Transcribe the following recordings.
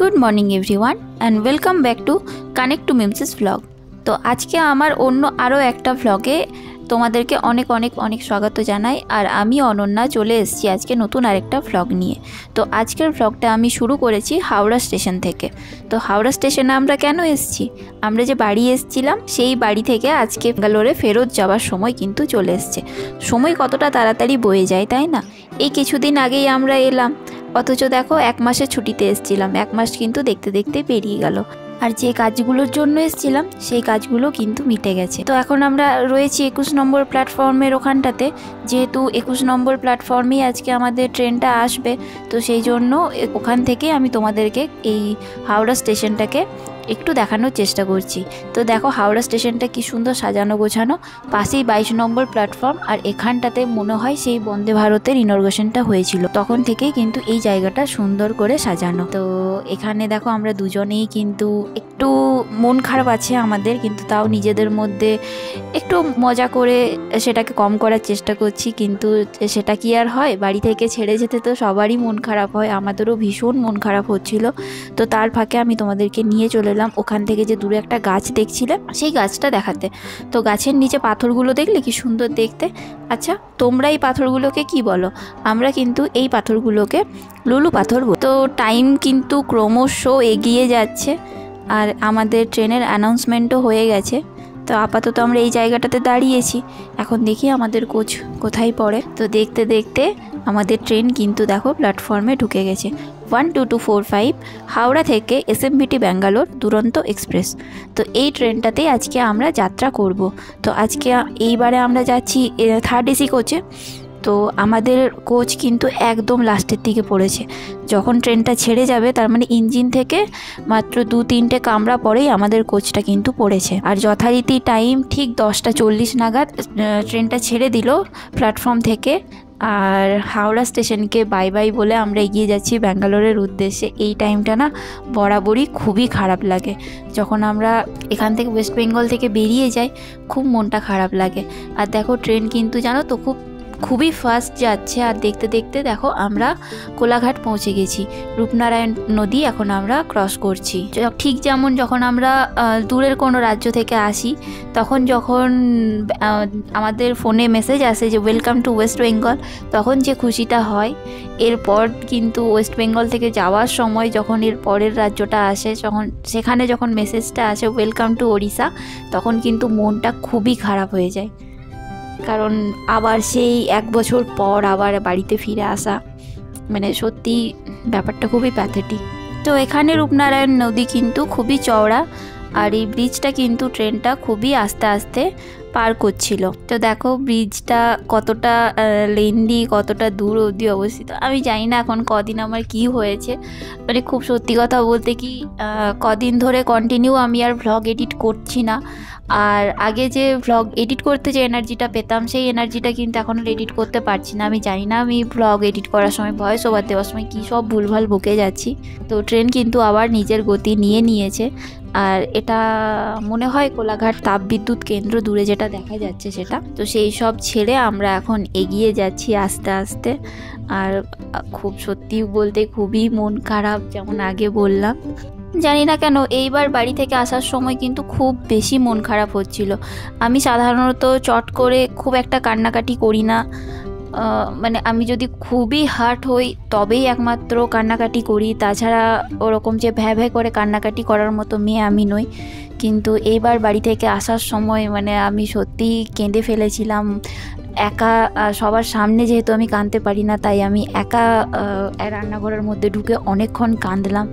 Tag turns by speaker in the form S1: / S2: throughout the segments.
S1: Good morning everyone and welcome back to connect to Mimsi's vlog. तो आज के आमार अन्य आरो एकटा व्लगे তোমাদেরকে অনেক অনেক অনেক স্বাগত জানাই। আর আমি অনন্যা চলে এসেছি আজকে নতুন আরেকটা ভ্লগ নিয়ে। তো আজকের ভ্লগটা আমি শুরু করেছি হাওড়া স্টেশন থেকে। তো হাওড়া স্টেশনে আমরা কেন এসেছি, আমরা যে বাড়ি এসেছিলাম সেই বাড়ি থেকে আজকে ব্যাঙ্গালোরে ফেরত যাওয়ার সময় কিন্তু চলে এসেছে। সময় কতটা তাড়াতাড়ি বয়ে যায় তাই না। এই কিছুদিন আগেই আমরা এলাম, অথচ দেখো এক মাসের ছুটিতে এসেছিলাম, এক মাস কিন্তু দেখতে দেখতে পেরিয়ে গেল। আর যে কাজগুলোর জন্য এসেছিলাম সেই কাজগুলো কিন্তু মিটে গেছে। তো এখন আমরা রয়েছি 21 নম্বর প্ল্যাটফর্মের ওখানটাতে, যেহেতু 21 নম্বর প্ল্যাটফর্মেই আজকে আমাদের ট্রেনটা আসবে। তো সেই জন্য ওখান থেকে আমি তোমাদেরকে এই হাওড়া স্টেশনটাকে একটু দেখানোর চেষ্টা করছি। তো দেখো হাওড়া স্টেশনটা কি সুন্দর সাজানো গোছানো, পাশেই 22 নম্বর প্ল্যাটফর্ম। আর এখানটাতে মনে হয় সেই বন্দে ভারতের ইনগ্রেশনটা হয়েছিল, তখন থেকেই কিন্তু এই জায়গাটা সুন্দর করে সাজানো। তো এখানে দেখো আমরা দুজনেই কিন্তু একটু মন খারাপ আছে আমাদের, কিন্তু তাও নিজেদের মধ্যে একটু মজা করে সেটাকে কম করার চেষ্টা করছি। কিন্তু সেটা কি আর হয়, বাড়ি থেকে ছেড়ে যেতে তো সবারই মন খারাপ হয়, আমাদেরও ভীষণ মন খারাপ হচ্ছিল। তো তার ফাঁকে আমি তোমাদেরকে নিয়ে চলে এলাম ওখান থেকে যে দূরে একটা গাছ দেখছিলে সেই গাছটা দেখাতে। তো গাছের নিচে পাথরগুলো দেখলে কি সুন্দর দেখতে। আচ্ছা তোমরা এই পাথরগুলোকে কি বলো? আমরা কিন্তু এই পাথরগুলোকে লুলু পাথর বলি। তো টাইম কিন্তু ক্রমশ এগিয়ে যাচ্ছে আর আমাদের ট্রেনের অ্যানাউন্সমেন্টও হয়ে গেছে। তো আপাতত আমরা এই জায়গাটাতে দাঁড়িয়েছি, এখন দেখি আমাদের কোচ কোথায় পড়ে। তো দেখতে দেখতে আমাদের ট্রেন কিন্তু দেখো প্ল্যাটফর্মে ঢুকে গেছে। 12245 হাওড়া থেকে এসএমবিটি ব্যাঙ্গালোর দুরন্ত এক্সপ্রেস। তো এই ট্রেনটাতেই আজকে আমরা যাত্রা করব। তো আজকে এইবারে আমরা যাচ্ছি 3rd AC কোচে। তো আমাদের কোচ কিন্তু একদম লাস্টের দিকে পড়েছে, যখন ট্রেনটা ছেড়ে যাবে তার মানে ইঞ্জিন থেকে মাত্র 2-3টে কামরা পরেই আমাদের কোচটা কিন্তু পড়েছে। আর যথারীতি টাইম ঠিক 10টা 40 নাগাদ ট্রেনটা ছেড়ে দিল প্ল্যাটফর্ম থেকে। আর হাওড়া স্টেশনকে বাই বাই বলে আমরা এগিয়ে যাচ্ছি ব্যাঙ্গালোরের উদ্দেশ্যে। এই টাইমটা না বরাবরই খুবই খারাপ লাগে, যখন আমরা এখান থেকে ওয়েস্ট বেঙ্গল থেকে বেরিয়ে যাই খুব মনটা খারাপ লাগে। আর দেখো ট্রেন কিন্তু জানো তো খুবই ফাস্ট যাচ্ছে। আর দেখতে দেখতে দেখো আমরা কোলাঘাট পৌঁছে গেছি, রূপনারায়ণ নদী এখন আমরা ক্রস করছি। ঠিক যেমন যখন আমরা দূরের কোনো রাজ্য থেকে আসি, তখন যখন আমাদের ফোনে মেসেজ আসে যে ওয়েলকাম টু ওয়েস্ট বেঙ্গল, তখন যে খুশিটা হয়। এরপর কিন্তু ওয়েস্ট বেঙ্গল থেকে যাওয়ার সময় যখন এর পরের রাজ্যটা আসে, সেখানে যখন মেসেজটা আসে ওয়েলকাম টু ওড়িশা, তখন কিন্তু মনটা খুবই খারাপ হয়ে যায়, কারণ আবার সেই 1 বছর পর আবার বাড়িতে ফিরে আসা, মানে সত্যি ব্যাপারটা খুবই প্যাথেটিক। তো এখানে রূপনারায়ণ নদী কিন্তু খুবই চওড়া, আর এই ব্রিজটা কিন্তু ট্রেনটা খুবই আস্তে আস্তে পার করছিল। তো দেখো ব্রিজটা কতটা লেন্দি, কতটা দূর অবধি অবস্থিত। আমি জানি না এখন কদিন আমার কি হয়েছে, মানে খুব সত্যি কথা বলতে কি কদিন ধরে কন্টিনিউ আমি আর ভ্লগ এডিট করছি না। আর আগে যে ভ্লগ এডিট করতে যে এনার্জিটা পেতাম, সেই এনার্জিটা কিন্তু এখন আর এডিট করতে পারছি না। আমি জানি না আমি ভ্লগ এডিট করার সময়, ভয়েস ওভার দেওয়ার সময় কী সব ভুলভাল বকে যাচ্ছি। তো ট্রেন কিন্তু আবার নিজের গতি নিয়েছে। আর এটা মনে হয় কোলাঘাট তাপবিদ্যুৎ কেন্দ্র দূরে যেটা দেখা যাচ্ছে সেটা। তো সেই সব ছেড়ে আমরা এখন এগিয়ে যাচ্ছি আস্তে আস্তে। আর খুব সত্যি বলতে খুবই মন খারাপ, যেমন আগে বললাম। জানি না কেন এইবার বাড়ি থেকে আসার সময় কিন্তু খুব বেশি মন খারাপ হচ্ছিল। আমি সাধারণত চট করে খুব একটা কান্নাকাটি করি না, মানে আমি যদি খুবই হার্ট হই তবেই একমাত্র কান্নাকাটি করি, তাছাড়া ওরকম যে ভ্যা করে কান্নাকাটি করার মতো মেয়ে আমি নই। কিন্তু এইবার বাড়ি থেকে আসার সময় মানে আমি সত্যি কেঁদে ফেলেছিলাম একা। সবার সামনে যেহেতু আমি কাঁদতে পারি না, তাই আমি একা রান্নাঘরের মধ্যে ঢুকে অনেকক্ষণ কাঁদলাম।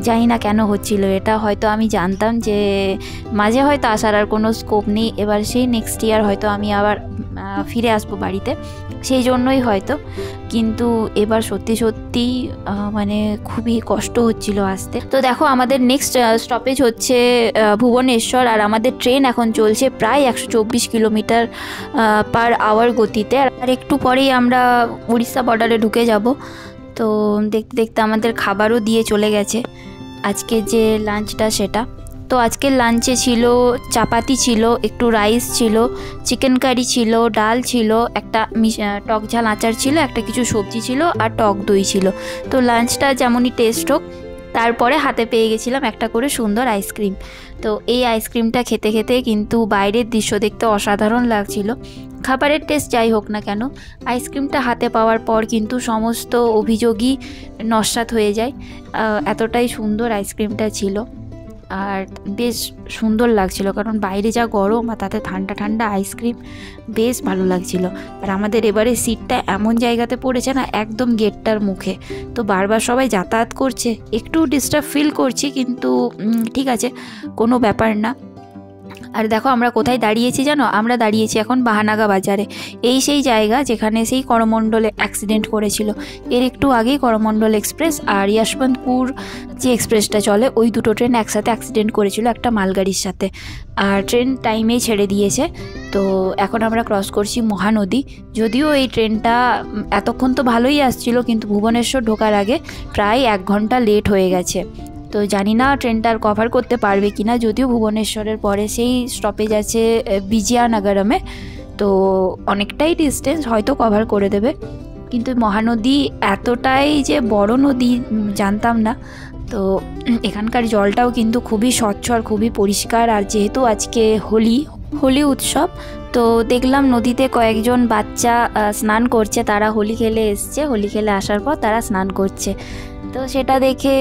S1: জানি না কেন হচ্ছিল এটা, হয়তো আমি জানতাম যে মাঝে হয়তো আসার আর কোনো স্কোপ নেই, এবার সেই নেক্সট ইয়ার হয়তো আমি আবার ফিরে আসবো বাড়িতে, সেই জন্যই হয়তো। কিন্তু এবার সত্যি মানে খুবই কষ্ট হচ্ছিল আসতে। তো দেখো আমাদের নেক্সট স্টপেজ হচ্ছে ভুবনেশ্বর, আর আমাদের ট্রেন এখন চলছে প্রায় 124 কিলোমিটার পার আওয়ার গতিতে। আর একটু পরেই আমরা উড়িষ্যা বর্ডারে ঢুকে যাব। তো দেখতে দেখতে আমাদের খাবারও দিয়ে চলে গেছে, আজকে যে লাঞ্চটা সেটা। তো আজকের লাঞ্চে ছিল চাপাতি ছিল, একটু রাইস ছিল, চিকেন কারি ছিল, ডাল ছিল, একটা টক ঝাল আচার ছিল, একটা কিছু সবজি ছিল, আর টক দই ছিল। তো লাঞ্চটা যেমনই টেস্ট হোক তারপরে হাতে পেয়ে গেছিলাম একটা করে সুন্দর আইসক্রিম। তো এই আইসক্রিমটা খেতে খেতে কিন্তু বাইরের দৃশ্য দেখতে অসাধারণ লাগছিল। খাবারের টেস্ট যাই হোক না কেন, আইসক্রিমটা হাতে পাওয়ার পর কিন্তু সমস্ত অভিযোগই নস্যাৎ হয়ে যায়। এতটাই সুন্দর আইসক্রিমটা ছিল আর বেশ সুন্দর লাগছিল, কারণ বাইরে যা গরম আর তাতে ঠান্ডা ঠান্ডা আইসক্রিম, বেশ ভালো লাগছিল। আর আমাদের এবারে সিটটা এমন জায়গাতে পড়েছে না, একদম গেটটার মুখে, তো বারবার সবাই যাতায়াত করছে, একটু ডিস্টার্ব ফিল করছি, কিন্তু ঠিক আছে, কোনো ব্যাপার না। আর দেখো আমরা কোথায় দাঁড়িয়েছি জানো? আমরা দাঁড়িয়েছি এখন বাহানাগা বাজারে। এই সেই জায়গা যেখানে সেই করমণ্ডলে অ্যাক্সিডেন্ট করেছিল। এর একটু আগেই করমণ্ডল এক্সপ্রেস আর যশবন্তপুর যে এক্সপ্রেসটা চলে, ওই দুটো ট্রেন একসাথে অ্যাক্সিডেন্ট করেছিল একটা মালগাড়ির সাথে। আর ট্রেন টাইমেই ছেড়ে দিয়েছে। তো এখন আমরা ক্রস করছি মহানদী। যদিও এই ট্রেনটা এতক্ষণ তো ভালোই আসছিল, কিন্তু ভুবনেশ্বর ঢোকার আগে প্রায় 1 ঘন্টা লেট হয়ে গেছে। তো জানি না ট্রেনটা আর কভার করতে পারবে কি না, যদিও ভুবনেশ্বরের পরে সেই স্টপেজ আছে বিজয়ানগরমে, তো অনেকটাই ডিস্টেন্স, হয়তো কভার করে দেবে। কিন্তু মহানদী এতটাই যে বড় নদী জানতাম না। তো এখানকার জলটাও কিন্তু খুবই স্বচ্ছ আর খুবই পরিষ্কার। আর যেহেতু আজকে হোলি উৎসব, তো দেখলাম নদীতে কয়েকজন বাচ্চা স্নান করছে। তারা হোলি খেলে এসছে, হোলি খেলে আসার পর তারা স্নান করছে। তো সেটা দেখে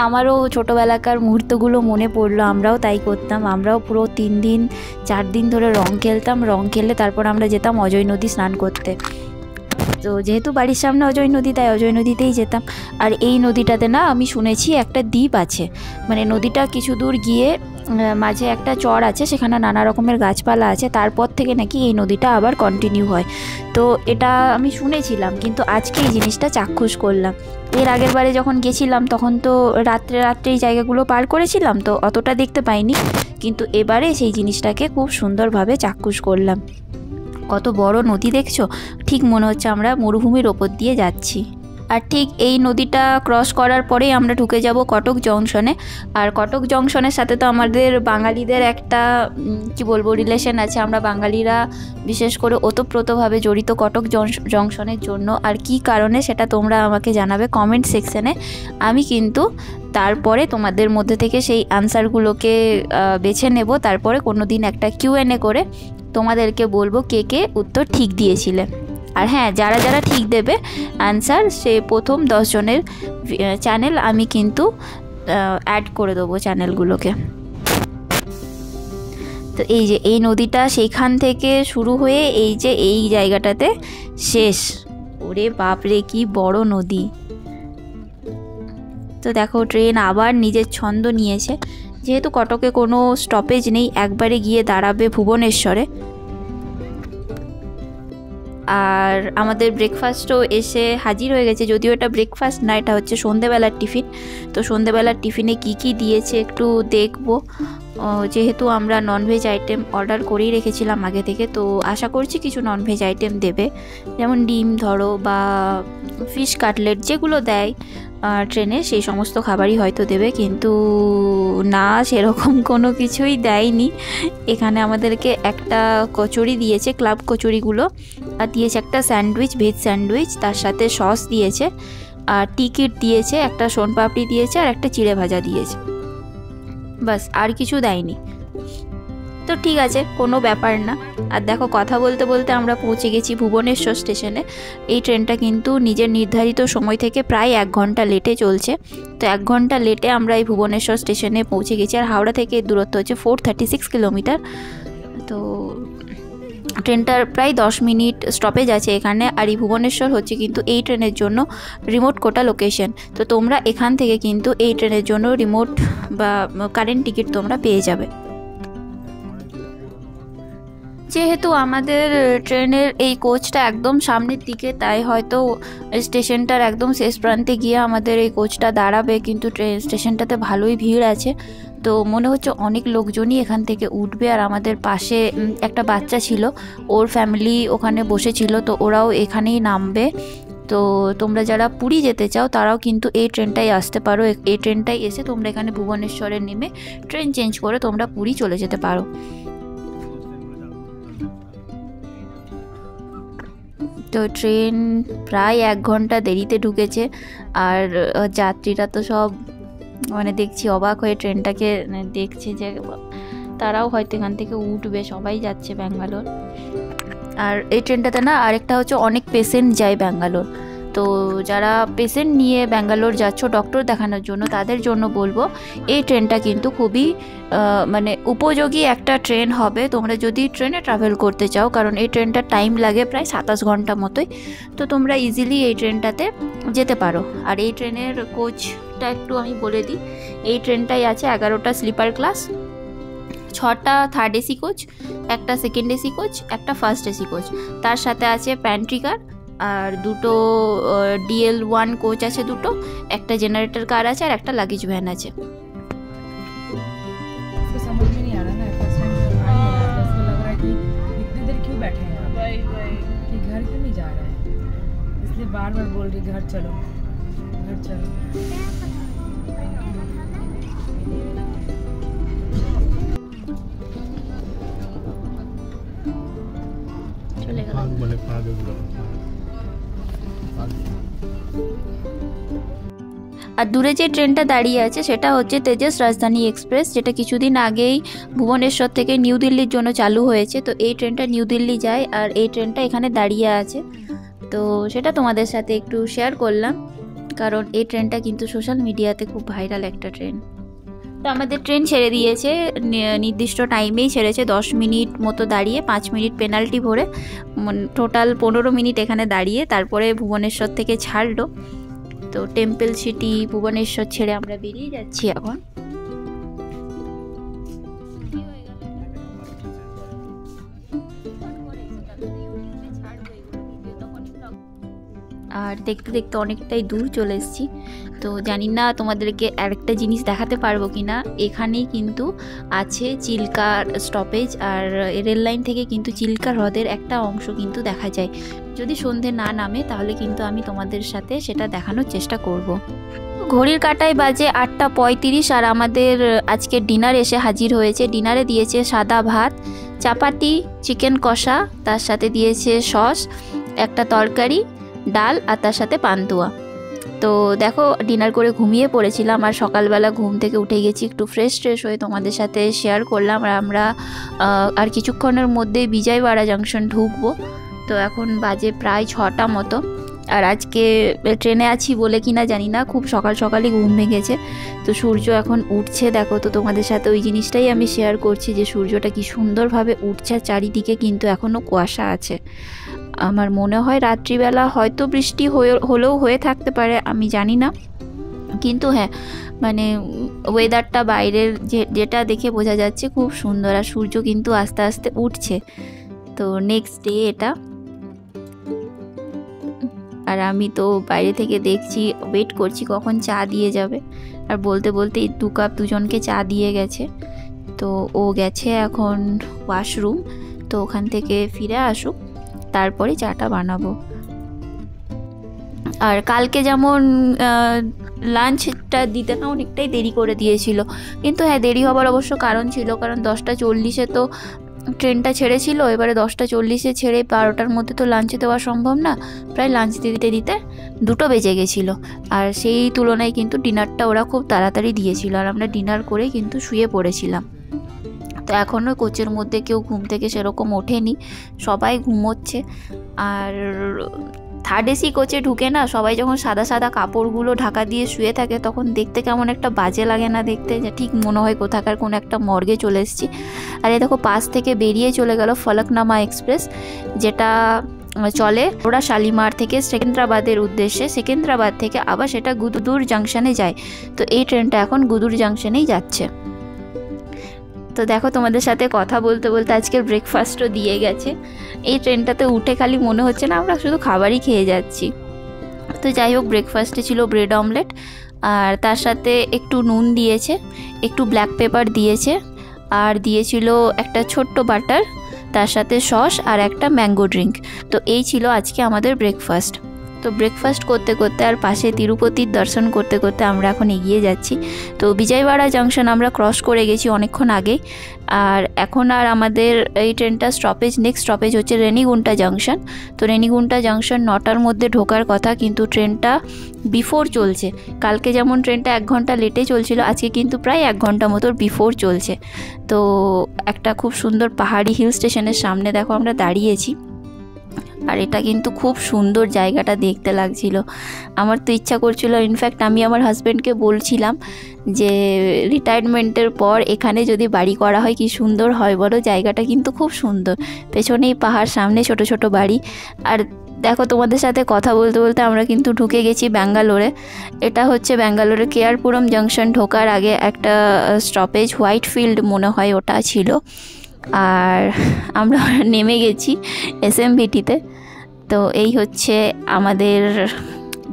S1: আমারও ছোটোবেলাকার মুহূর্তগুলো মনে পড়লো। আমরাও তাই করতাম, আমরাও পুরো 3 দিন 4 দিন ধরে রং খেলতাম। রং খেলে তারপর আমরা যেতাম অজয় নদী স্নান করতে। তো যেহেতু বাড়ির সামনে অজয় নদী, তাই অজয় নদীতেই যেতাম। আর এই নদীটাতে না আমি শুনেছি একটা দ্বীপ আছে, মানে নদীটা কিছু দূর গিয়ে মাঝে একটা চর আছে, সেখানে নানা রকমের গাছপালা আছে, তারপর থেকে নাকি এই নদীটা আবার কন্টিনিউ হয়। তো এটা আমি শুনেছিলাম, কিন্তু আজকে এই জিনিসটা চাক্ষুষ করলাম। এর আগের বারে যখন গেছিলাম তখন তো রাত্রে এই জায়গাগুলো পার করেছিলাম, তো অতটা দেখতে পাইনি, কিন্তু এবারে সেই জিনিসটাকে খুব সুন্দরভাবে চাক্ষুষ করলাম। কত বড় নদী দেখছো, ঠিক মনে হচ্ছে আমরা মরুভূমির ওপর দিয়ে যাচ্ছি। আর ঠিক এই নদীটা ক্রস করার পরেই আমরা ঢুকে যাব কটক জংশনে। আর কটক জংশনের সাথে তো আমাদের বাঙালিদের একটা কি বলবো রিলেশন আছে। আমরা বাঙালিরা বিশেষ করে ওতপ্রোতভাবে জড়িত কটক জংশনের জন্য। আর কি কারণে সেটা তোমরা আমাকে জানাবে কমেন্ট সেকশনে। আমি কিন্তু তারপরে তোমাদের মধ্যে থেকে সেই আনসারগুলোকে বেছে নেব, তারপরে কোনো দিন একটা Q&A করে তোমাদেরকে বলবো কে কে উত্তর ঠিক দিয়েছিলে। আর হ্যাঁ, যারা যারা ঠিক দেবে অ্যান্সার, সে প্রথম 10 জনের চ্যানেল আমি কিন্তু অ্যাড করে দেবো চ্যানেলগুলোকে। তো এই যে এই নদীটা সেইখান থেকে শুরু হয়ে এই যে এই জায়গাটাতে শেষ। ওরে বাপরে কি বড় নদী। তো দেখো ট্রেন আবার নিজের ছন্দ নিয়েছে। যেহেতু কটকে কোনো স্টপেজ নেই, একবারে গিয়ে দাঁড়াবে ভুবনেশ্বরে। আর আমাদের ব্রেকফাস্টও এসে হাজির হয়ে গেছে, যদিও এটা ব্রেকফাস্ট না, এটা হচ্ছে সন্ধেবেলার টিফিন। তো সন্ধেবেলার টিফিনে কি কি দিয়েছে একটু দেখবো। যেহেতু আমরা ননভেজ আইটেম অর্ডার করেই রেখেছিলাম আগে থেকে, তো আশা করছি কিছু ননভেজ আইটেম দেবে, যেমন ডিম ধরো বা ফিশ কাটলেট, যেগুলো দেয় ট্রেনে সেই সমস্ত খাবারই হয়তো দেবে। কিন্তু না, সেরকম কোনো কিছুই দেয়নি। এখানে আমাদেরকে একটা কচুরি দিয়েছে, ক্লাব কচুরিগুলো, আর দিয়েছে একটা স্যান্ডউইচ, ভেজ স্যান্ডউইচ, তার সাথে সস দিয়েছে, আর টিকিট দিয়েছে, একটা সোনপাপড়ি দিয়েছে, আর একটা চিড়ে ভাজা দিয়েছে, বাস, আর কিছু দেয়নি। তো ঠিক আছে, কোনো ব্যাপার না। আর দেখো কথা বলতে বলতে আমরা পৌঁছে গেছি ভুবনেশ্বর স্টেশনে। এই ট্রেনটা কিন্তু নিজের নির্ধারিত সময় থেকে প্রায় 1 ঘন্টা লেটে চলছে। তো 1 ঘন্টা লেটে আমরা এই ভুবনেশ্বর স্টেশনে পৌঁছে গেছি। আর হাওড়া থেকে দূরত্ব হচ্ছে 436 কিলোমিটার। তো ট্রেনটার প্রায় 10 মিনিট স্টপেজ আছে এখানে। আর এই ভুবনেশ্বর হচ্ছে কিন্তু এই ট্রেনের জন্য রিমোট কোটা লোকেশন। তো তোমরা এখান থেকে কিন্তু এই ট্রেনের জন্য রিমোট বা কারেন্ট টিকিট তোমরা পেয়ে যাবে। যেহেতু আমাদের ট্রেনের এই কোচটা একদম সামনের দিকে, তাই হয়তো স্টেশনটার একদম শেষ প্রান্তে গিয়ে আমাদের এই কোচটা দাঁড়াবে, কিন্তু ট্রেন স্টেশনটাতে ভালোই ভিড় আছে। তো মনে হচ্ছে অনেক লোকজনই এখান থেকে উঠবে। আর আমাদের পাশে একটা বাচ্চা ছিল, ওর ফ্যামিলি ওখানে বসেছিল, তো ওরাও এখানেই নামবে। তো তোমরা যারা পুরী যেতে চাও তারাও কিন্তু এই ট্রেনটাই আসতে পারো। এই ট্রেনটাই এসে তোমরা এখানে ভুবনেশ্বরে নেমে ট্রেন চেঞ্জ করে তোমরা পুরী চলে যেতে পারো। তো ট্রেন প্রায় 1 ঘন্টা দেরিতে ঢুকেছে। আর যাত্রীরা তো সব মানে দেখছি অবাক হয়ে ট্রেনটাকে দেখছে যে তারাও হয়তো এখান থেকে উঠবে, সবাই যাচ্ছে ব্যাঙ্গালোর। আর এই ট্রেনটাতে না আরেকটা হচ্ছে অনেক পেশেন্ট যায় ব্যাঙ্গালোর, তো যারা পেশেন্ট নিয়ে ব্যাঙ্গালোর যাচ্ছ ডক্টর দেখানোর জন্য তাদের জন্য বলবো এই ট্রেনটা কিন্তু খুবই মানে উপযোগী একটা ট্রেন হবে তোমরা যদি ট্রেনে ট্রাভেল করতে চাও, কারণ এই ট্রেনটা টাইম লাগে প্রায় 27 ঘন্টা মতোই, তো তোমরা ইজিলি এই ট্রেনটাতে যেতে পারো। আর এই ট্রেনের কোচটা একটু আমি বলে দিই, এই ট্রেনটাই আছে 11টা স্লিপার ক্লাস, 6টা থার্ড এসি কোচ, একটা সেকেন্ড এসি কোচ, একটা ফার্স্ট এসি কোচ, তার সাথে আছে প্যান্ট্রি কার, আর দুটো DL1 কোচ আছে দুটো, একটা জেনারেটর কার আছে, আর একটা লাগেজ ভ্যান আছে।
S2: बार-बार बोल रही घर चलो घर चलो।
S1: আর দূরে যে ট্রেনটা দাঁড়িয়ে আছে সেটা হচ্ছে তেজস রাজধানী এক্সপ্রেস, যেটা কিছুদিন আগেই ভুবনেশ্বর থেকে নিউ দিল্লির জন্য চালু হয়েছে। তো এই ট্রেনটা নিউ দিল্লি যায় আর এই ট্রেনটা এখানে দাঁড়িয়ে আছে, তো সেটা তোমাদের সাথে একটু শেয়ার করলাম, কারণ এই ট্রেনটা কিন্তু সোশ্যাল মিডিয়াতে খুব ভাইরাল একটা ট্রেন। তো আমাদের ট্রেন ছেড়ে দিয়েছে, নির্দিষ্ট টাইমেই ছেড়েছে, 10 মিনিট মতো দাঁড়িয়ে 5 মিনিট পেনাল্টি ভরে, টোটাল 15 মিনিট এখানে দাঁড়িয়ে তারপরে ভুবনেশ্বর থেকে ছাড়লো। তো টেম্পল সিটি ভুবনেশ্বর ছেড়ে আমরা বেরিয়ে যাচ্ছি এখন। আর দেখতে দেখতে অনেকটাই দূর চলে এসেছি, তো জানি না তোমাদেরকে আরেকটা জিনিস দেখাতে পারবো কি না। এখানেই কিন্তু আছে চিল্কার স্টপেজ, আর রেল লাইন থেকে কিন্তু চিল্কা হ্রদের একটা অংশ কিন্তু দেখা যায়। যদি সন্ধে না নামে তাহলে কিন্তু আমি তোমাদের সাথে সেটা দেখানোর চেষ্টা করব। ঘড়ির কাঁটায় বাজে 8:35 আর আমাদের আজকে ডিনার এসে হাজির হয়েছে। ডিনারে দিয়েছে সাদা ভাত, চাপাতি, চিকেন কষা, তার সাথে দিয়েছে সস, একটা তরকারি, ডাল, আর তার সাথে পান্তুয়া। তো দেখো ডিনার করে ঘুমিয়ে পড়েছিলাম, আর সকালবেলা ঘুম থেকে উঠে গেছি, একটু ফ্রেশ হয়ে তোমাদের সাথে শেয়ার করলাম। আর আমরা আর কিছুক্ষণের মধ্যে বিজয়ওয়াড়া জাংশন ঢুকবো। তো এখন বাজে প্রায় 6টা মতো, আর আজকে ট্রেনে আছি বলে কিনা জানি না খুব সকালই ঘুম ভেঙেছে। তো সূর্য এখন উঠছে দেখো, তো তোমাদের সাথে ওই জিনিসটাই আমি শেয়ার করছি যে সূর্যটা কি সুন্দরভাবে উঠছে, চারিদিকে কিন্তু এখনও কুয়াশা আছে। আমার মনে হয় রাত্রিবেলা হয়তো বৃষ্টি হলেও হয়ে থাকতে পারে, আমি জানি না, কিন্তু হ্যাঁ মানে ওয়েদারটা বাইরের যেটা দেখে বোঝা যাচ্ছে খুব সুন্দর, আর সূর্য কিন্তু আস্তে আস্তে উঠছে। তো নেক্সট ডে এটা, আর আমি তো বাইরে থেকে দেখছি, ওয়েট করছি কখন চা দিয়ে যাবে। আর বলতে বলতে 2 কাপ দুজনকে চা দিয়ে গেছে। তো ও গেছে এখন ওয়াশরুম, তো ওখান থেকে ফিরে আসুক তারপরে চাটা বানাবো। আর কালকে যেমন লাঞ্চটা দিতে না অনেকটাই দেরি করে দিয়েছিল, কিন্তু হ্যাঁ দেরি হবার অবশ্য কারণ ছিল, কারণ 10:40 তো ট্রেনটা ছেড়েছিল, এবারে 10:40 ছেড়ে 12টার মধ্যে তো লাঞ্চ দেওয়া সম্ভব না, প্রায় লাঞ্চ দিতে 2টো বেজে গেছিলো। আর সেই তুলনায় কিন্তু ডিনারটা ওরা খুব তাড়াতাড়ি দিয়েছিল, আর আমরা ডিনার করে কিন্তু শুয়ে পড়েছিলাম। তো এখনও কোচের মধ্যে কেউ ঘুম থেকে সেরকম ওঠেনি, সবাই ঘুমোচ্ছে। আর থার্ড এসি কোচে ঢুকে না সবাই যখন সাদা সাদা কাপড়গুলো ঢাকা দিয়ে শুয়ে থাকে তখন দেখতে কেমন একটা বাজে লাগে না দেখতে, যে ঠিক মনে হয় কোথাকার কোনো একটা মর্গে চলে এসেছি। আর এই দেখো পাশ থেকে বেরিয়ে চলে গেল ফলকনামা এক্সপ্রেস, যেটা চলে ওরা শালিমার থেকে সেকেন্দ্রাবাদের উদ্দেশ্যে, সেকেন্দ্রাবাদ থেকে আবার সেটা গুদুর জাংশনে যায়। তো এই ট্রেনটা এখন গুদুর জাংশনেই যাচ্ছে। তো দেখো তোমাদের সাথে কথা বলতে বলতে আজকের ব্রেকফাস্টও দিয়ে গেছে। এই ট্রেনটাতে উঠে খালি মনে হচ্ছে না আমরা শুধু খাবারই খেয়ে যাচ্ছি। তো যাই হোক ব্রেকফাস্টে ছিল ব্রেড অমলেট, আর তার সাথে একটু নুন দিয়েছে, একটু ব্ল্যাক পেপার দিয়েছে, আর দিয়েছিল একটা ছোট্ট বাটার, তার সাথে সস আর একটা ম্যাঙ্গো ড্রিঙ্ক। তো এই ছিল আজকে আমাদের ব্রেকফাস্ট। তো ব্রেকফাস্ট করতে করতে আর পাশে তিরুপতির দর্শন করতে করতে আমরা এখন এগিয়ে যাচ্ছি। তো বিজয়ওয়াড়া জাংশন আমরা ক্রস করে গেছি অনেকক্ষণ আগেই। আর এখন আর আমাদের এই ট্রেনটা নেক্সট স্টপেজ হচ্ছে রেনিগুন্টা জাংশন। তো রেনিগুন্টা জাংশন 9টার মধ্যে ঢোকার কথা, কিন্তু ট্রেনটা বিফোর চলছে। কালকে যেমন ট্রেনটা 1 ঘন্টা লেটে চলছিল, আজকে কিন্তু প্রায় 1 ঘন্টা মতো বিফোর চলছে। তো একটা খুব সুন্দর পাহাড়ি হিল স্টেশনের সামনে দেখো আমরা দাঁড়িয়েছি। আর এটা কিন্তু খুব সুন্দর জায়গাটা দেখতে লাগছিল। আমার তো ইচ্ছা করছিল, ইনফ্যাক্ট আমি আমার হাজব্যান্ডকে বলছিলাম যে রিটায়ারমেন্টের পর এখানে যদি বাড়ি করা হয় কি সুন্দর হয় বলো। জায়গাটা কিন্তু খুব সুন্দর, পেছনেই পাহাড়, সামনে ছোট ছোট বাড়ি। আর দেখো তোমাদের সাথে কথা বলতে বলতে আমরা কিন্তু ঢুকে গেছি ব্যাঙ্গালোরে। এটা হচ্ছে ব্যাঙ্গালোরে কেয়ারপুরম জাংশন ঢোকার আগে একটা স্টপেজ, হোয়াইট ফিল্ড মনে হয় ওটা ছিল। আর আমরা নেমে গেছি SMVTতে। তো এই হচ্ছে আমাদের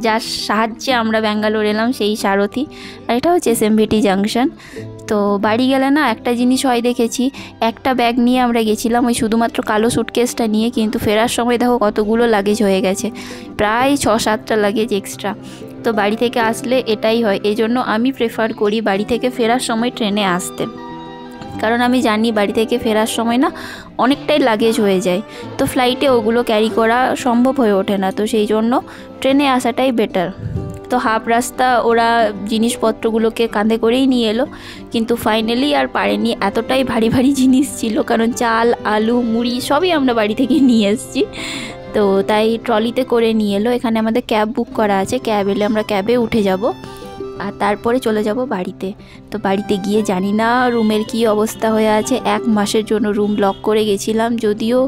S1: যার সাহায্যে আমরা ব্যাঙ্গালোর এলাম সেই সারথি। আর এটা হচ্ছে SMVT জাংশন। তো বাড়ি গেলে না একটা জিনিস হয় দেখেছি, একটা ব্যাগ নিয়ে আমরা গেছিলাম ওই শুধুমাত্র কালো সুটকেসটা নিয়ে, কিন্তু ফেরার সময় দেখো কতগুলো লাগেজ হয়ে গেছে, প্রায় 6-7টা লাগেজ এক্সট্রা। তো বাড়ি থেকে আসলে এটাই হয়, এই জন্য আমি প্রেফার করি বাড়ি থেকে ফেরার সময় ট্রেনে আসতে। কারণ আমি জানি বাড়ি থেকে ফেরার সময় না অনেকটাই লাগেজ হয়ে যায়, তো ফ্লাইটে ওগুলো ক্যারি করা সম্ভব হয়ে ওঠে না। তো সেই জন্য ট্রেনে আসাটাই বেটার। তো হাফ রাস্তা ওরা জিনিসপত্রগুলোকে কাঁধে করেই নিয়ে এলো, কিন্তু ফাইনালি আর পারেনি, এতটাই ভারী ভারী জিনিস ছিল। কারণ চাল, আলু, মুড়ি সবই আমরা বাড়ি থেকে নিয়ে এসেছি। তো তাই ট্রলিতে করে নিয়ে এলো। এখানে আমাদের ক্যাব বুক করা আছে, ক্যাব এলে আমরা ক্যাবে উঠে যাব আর তারপরে চলে যাব বাড়িতে। তো বাড়িতে গিয়ে জানি না রুমের কি অবস্থা হয়ে আছে। 1 মাসের জন্য রুম লক করে গেছিলাম, যদিও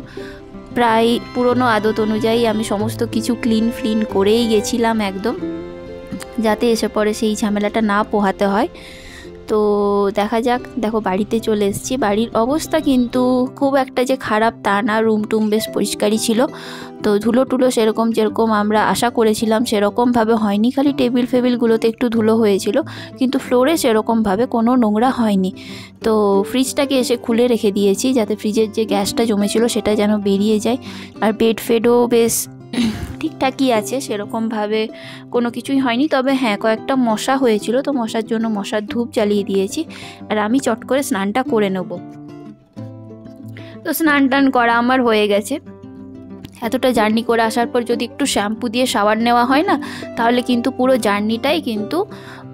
S1: প্রায় পুরনো আদত অনুযায়ী আমি সমস্ত কিছু ক্লিন করেই গেছিলাম একদম, যাতে এসে পরে সেই ঝামেলাটা না পোহাতে হয়। তো দেখা যাক। দেখো বাড়িতে চলে এসেছি। বাড়ির অবস্থা কিন্তু খুব একটা যে খারাপ তা না, রুম টুম বেশ পরিষ্কারই ছিল। তো ধুলো টুলো যেরকম আমরা আশা করেছিলাম সেরকমভাবে হয়নি, খালি টেবিল ফেবিলগুলোতে একটু ধুলো হয়েছিল, কিন্তু ফ্লোরে সেরকমভাবে কোনো নোংরা হয়নি। তো ফ্রিজটাকে এসে খুলে রেখে দিয়েছি যাতে ফ্রিজের যে গ্যাসটা জমেছিল সেটা যেন বেরিয়ে যায়। আর বেড ফেডও বেশ ঠিকঠাকই আছে, সেরকমভাবে কোনো কিছুই হয়নি। তবে হ্যাঁ, কয়েকটা মশা হয়েছিল, তো মশার জন্য মশার ধূপ জ্বালিয়ে দিয়েছি। আর আমি চট করে স্নানটা করে নেব। তো স্নান টান করা আমার হয়ে গেছে। এতটা জার্নি করে আসার পর যদি একটু শ্যাম্পু দিয়ে শাওয়ার নেওয়া হয় না, তাহলে কিন্তু পুরো জার্নিটাই কিন্তু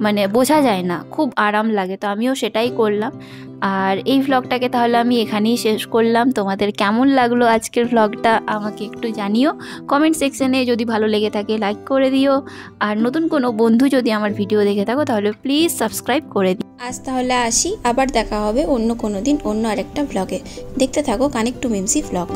S1: মানে বোঝা যায় না, খুব আরাম লাগে। তো আমিও সেটাই করলাম। আর এই ভ্লগটাকে তাহলে আমি এখানেই শেষ করলাম। তোমাদের কেমন লাগলো আজকের ভ্লগটা আমাকে একটু জানিও কমেন্ট সেকশনে। যদি ভালো লেগে থাকে লাইক করে দিও। আর নতুন কোনো বন্ধু যদি আমার ভিডিও দেখে থাকো তাহলে প্লিজ সাবস্ক্রাইব করে দিও।
S3: আজ তাহলে আসি, আবার দেখা হবে অন্য কোনো দিন অন্য আরেকটা ভ্লগে। দেখতে থাকো কানেক্ট টু মিমসি ভ্লগ।